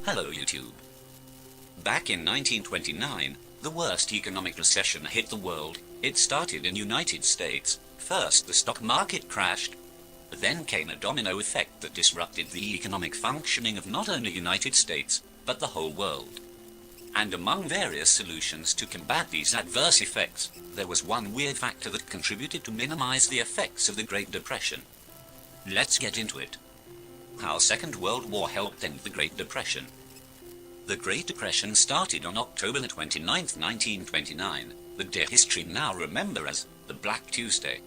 Hello YouTube. Back in 1929, the worst economic recession hit the world. It started in United States. First the stock market crashed, but then came a domino effect that disrupted the economic functioning of not only United States, but the whole world. And among various solutions to combat these adverse effects, there was one weird factor that contributed to minimize the effects of the Great Depression. Let's get into it. How Second World War helped end the Great Depression. The Great Depression started on October 29, 1929, the day history now remember as the Black Tuesday.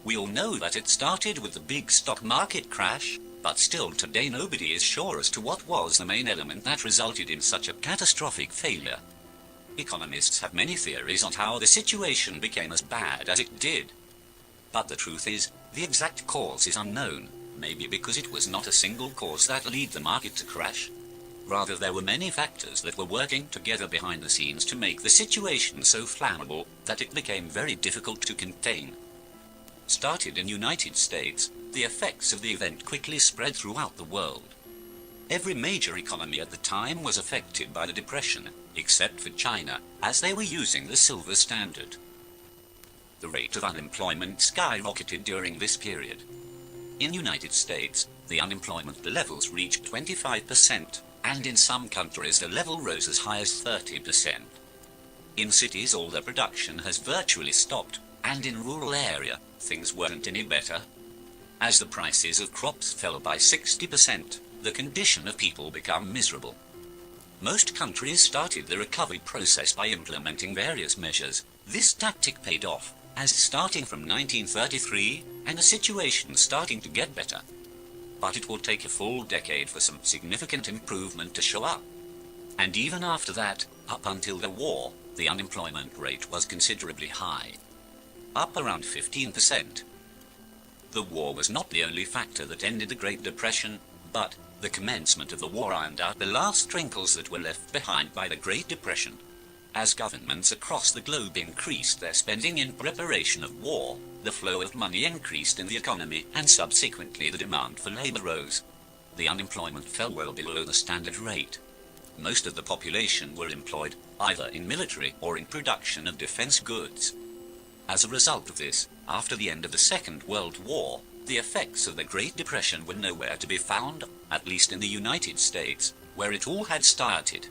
We all know that it started with the big stock market crash, but still today nobody is sure as to what was the main element that resulted in such a catastrophic failure. Economists have many theories on how the situation became as bad as it did. But the truth is, the exact cause is unknown, maybe because it was not a single cause that led the market to crash. Rather, there were many factors that were working together behind the scenes to make the situation so flammable that it became very difficult to contain. Started in United States, the effects of the event quickly spread throughout the world. Every major economy at the time was affected by the Depression, except for China, as they were using the silver standard. The rate of unemployment skyrocketed during this period. In United States, the unemployment levels reached 25%, and in some countries the level rose as high as 30%. In cities all the production has virtually stopped, and in rural area, things weren't any better. As the prices of crops fell by 60%, the condition of people became miserable. Most countries started the recovery process by implementing various measures. This tactic paid off, as starting from 1933, and the situation starting to get better. But it will take a full decade for some significant improvement to show up. And even after that, up until the war, the unemployment rate was considerably high. Up around 15%. The war was not the only factor that ended the Great Depression, but the commencement of the war ironed out the last wrinkles that were left behind by the Great Depression. As governments across the globe increased their spending in preparation of war, the flow of money increased in the economy, and subsequently the demand for labor rose. The unemployment fell well below the standard rate. Most of the population were employed either in military or in production of defense goods. As a result of this, after the end of the Second World War, the effects of the Great Depression were nowhere to be found, at least in the United States, where it all had started.